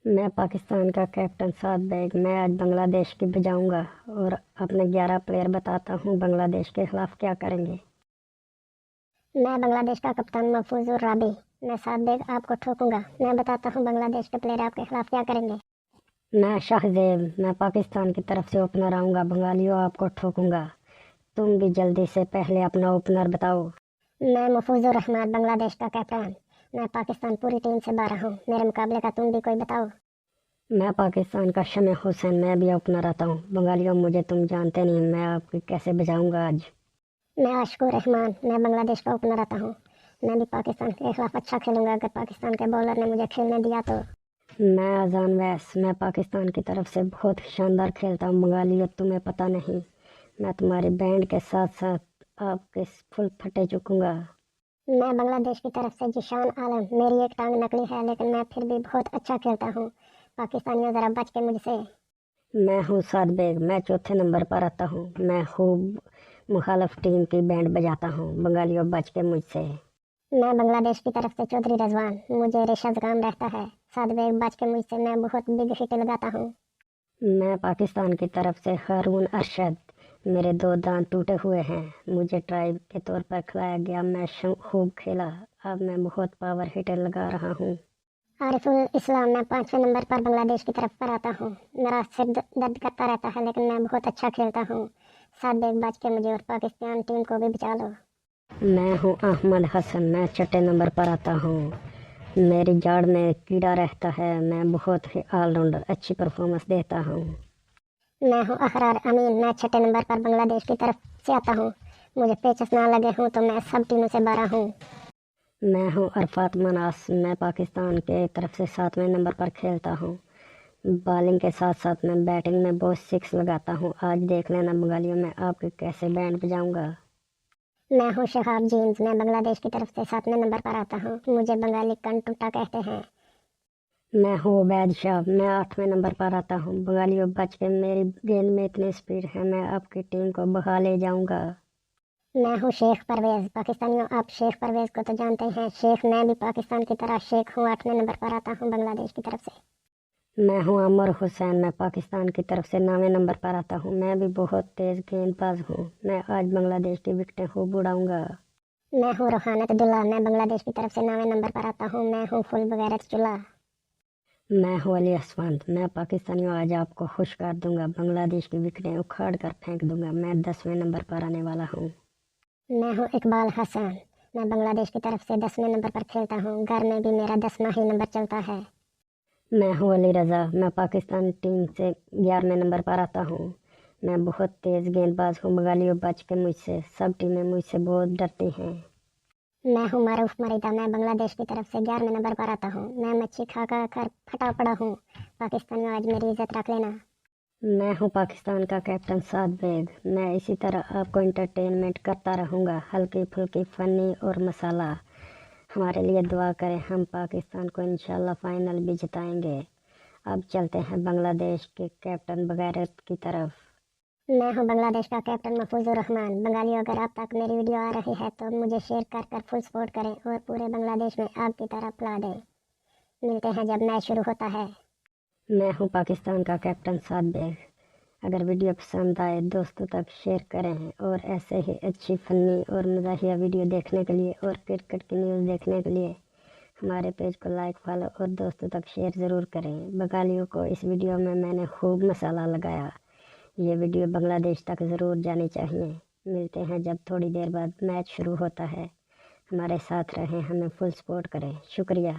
میں پاکستان کا کیپٹن سعد بیگ میں آج بنگلہ دیش کی بجاؤں گا اور اپنے 11 پلیئر بتاتا ہوں بنگلہ دیش کے خلاف کیا کریں گے۔ میں بنگلہ دیش کا کپتان محفوظ الرابی، میں سعد بیگ آپ کو ٹھوکوں گا۔ میں بتاتا ہوں بنگلہ دیش کے پلیئر آپ کے خلاف کیا کریں گے۔ میں شاہ زیب، میں پاکستان کی طرف سے اوپنر آؤں گا، بنگالیوں آپ کو ٹھوکوں گا۔ تم بھی جلدی سے پہلے اپنا اوپنر بتاؤ۔ میں محفوظ الرحمان، بنگلہ دیش کا کیپٹن، میں پاکستان پوری ٹیم سے باہر ہوں، میرے مقابلے کا تم بھی کوئی بتاؤ۔ میں پاکستان کا شمع حسین، میں بھی اوپنر آتا ہوں۔ بنگالیوں مجھے تم جانتے نہیں، میں آپ کی کیسے بجاؤں گا آج۔ میں عاشق الرحمان، میں بنگلہ دیش کا اوپنر آتا ہوں، میں بھی پاکستان کے خلاف اچھا کھیلوں گا اگر پاکستان کے بولر نے مجھے کھیلنے دیا تو۔ میں اذان ویس، میں پاکستان کی طرف سے بہت شاندار کھیلتا ہوں۔ بنگالیوں تمہیں پتہ نہیں، میں تمہاری بینڈ کے ساتھ ساتھ آپ کے پھل پھٹے چکوں گا۔ میں بنگلہ دیش کی طرف سے جیشان عالم، میری ایک ٹانگ نکلی ہے لیکن میں پھر بھی بہت اچھا کھیلتا ہوں، پاکستانیوں ذرا بچ کے مجھ سے۔ میں ہوں سعد بیگ، میں چوتھے نمبر پر آتا ہوں، میں خوب مخالف ٹیم کی بینڈ بجاتا ہوں، بنگالیوں بچ کے مجھ سے۔ میں بنگلہ دیش کی طرف سے چودھری رضوان، مجھے ریشہ زکام رہتا ہے، سعد بیگ بچ کے مجھ سے، میں بہت بگ ہٹ لگاتا ہوں۔ میں پاکستان کی طرف سے ہارون ارشد، میرے 2 دانت ٹوٹے ہوئے ہیں، مجھے ٹرائی کے طور پر کھلایا گیا، میں خوب کھیلا، اب میں بہت پاور ہٹر لگا رہا ہوں۔ عارف الاسلام، میں 5ویں نمبر پر بنگلہ دیش کی طرف پر آتا ہوں، میرا سر درد کرتا رہتا ہے لیکن میں بہت اچھا کھیلتا ہوں، سعد بیگ بچ کے مجھے اور پاکستان ٹیم کو بھی بچا لو۔ میں ہوں احمد حسن، میں چھٹے نمبر پر آتا ہوں، میری جاڑ میں کیڑا رہتا ہے، میں بہت ہی آل راؤنڈر اچھی پرفارمنس دیتا ہوں۔ میں ہوں احرار امین، میں چھٹے نمبر پر بنگلہ دیش کی طرف سے آتا ہوں، مجھے پیچز نہ لگے ہوں تو میں سب ٹیموں سے باہر ہوں۔ میں ہوں عرفات مناس، میں پاکستان کے طرف سے 7ویں نمبر پر کھیلتا ہوں، بالنگ کے ساتھ ساتھ میں بیٹنگ میں بہت 6 لگاتا ہوں، آج دیکھ لینا بنگالیوں میں آپ کی کیسے بینڈ بجاؤں گا۔ میں ہوں شہاب جینز، میں بنگلہ دیش کی طرف سے 7ویں نمبر پر آتا ہوں، مجھے بنگالی کن ٹوٹا کہتے ہیں۔ میں ہوں عبید شاہ، میں 8ویں نمبر پر آتا ہوں، بنگالیوں بچ کے، میری گیند میں اتنی سپیڈ ہے، میں آپ کی ٹیم کو بہا لے جاؤں گا۔ میں ہوں شیخ پرویز، پاکستانیوں آپ شیخ پرویز کو تو جانتے ہیں، شیخ میں بھی پاکستان کی طرح شیخ ہوں، 8ویں نمبر پر آتا ہوں بنگلہ دیش کی طرف سے۔ میں ہوں عمر حسین، میں پاکستان کی طرف سے 9ویں نمبر پر آتا ہوں، میں بھی بہت تیز گیند باز ہوں، میں آج بنگلہ دیش کی وکٹیں خوب اڑاؤں گا۔ میں ہوں روحانت عبداللہ، میں بنگلہ دیش کی طرف سے 9ویں نمبر پر آتا ہوں، میں ہوں فل بغیرت چولہا۔ میں ہوں علی اسفند، میں پاکستانیوں آج آپ کو خوش کر دوں گا، بنگلہ دیش کی وکٹیں اکھاڑ کر پھینک دوں گا، میں 10ویں نمبر پر آنے والا ہوں۔ میں ہوں اقبال حسن، میں بنگلہ دیش کی طرف سے 10ویں نمبر پر کھیلتا ہوں، گھر میں بھی میرا 10واں ہی نمبر چلتا ہے۔ میں ہوں علی رضا، میں پاکستان ٹیم سے 11ویں نمبر پر آتا ہوں، میں بہت تیز گیند باز ہوں، بنگالیوں بچ کے مجھ سے، سب ٹیمیں مجھ سے بہت ڈرتی ہیں۔ میں ہوں معروف مریدہ، میں بنگلہ دیش کی طرف سے 11ویں نمبر پر آتا ہوں، میں مچھی کھا کر پھٹا پڑا ہوں، پاکستانیوں آج میری عزت رکھ لینا۔ میں ہوں پاکستان کا کیپٹن سعد بیگ، میں اسی طرح آپ کو انٹرٹینمنٹ کرتا رہوں گا، ہلکی پھلکی فنی اور مسالہ۔ ہمارے لیے دعا کریں، ہم پاکستان کو انشاءاللہ فائنل بھی جتائیں گے۔ اب چلتے ہیں بنگلہ دیش کے کیپٹن بغیرت کی طرف۔ میں ہوں بنگلہ دیش کا کیپٹن محفوظ الرحمان، بنگالیوں اگر اب تک میری ویڈیو آ رہی ہے تو مجھے شیئر کر فل سپورٹ کریں اور پورے بنگلہ دیش میں آگ کی طرح پلا دیں۔ ملتے ہیں جب میچ شروع ہوتا ہے۔ میں ہوں پاکستان کا کیپٹن سعد بیگ، اگر ویڈیو پسند آئے دوستوں تک شیئر کریں، اور ایسے ہی اچھی فنی اور مزاحیہ ویڈیو دیکھنے کے لیے اور کرکٹ کی نیوز دیکھنے کے لیے ہمارے پیج کو لائک، فالو اور دوستوں تک شیئر ضرور کریں۔ بنگالیوں کو اس ویڈیو میں نے خوب مسالہ لگایا، یہ ویڈیو بنگلہ دیش تک ضرور جانی چاہیے۔ ملتے ہیں جب تھوڑی دیر بعد میچ شروع ہوتا ہے، ہمارے ساتھ رہیں، ہمیں فل سپورٹ کریں، شکریہ۔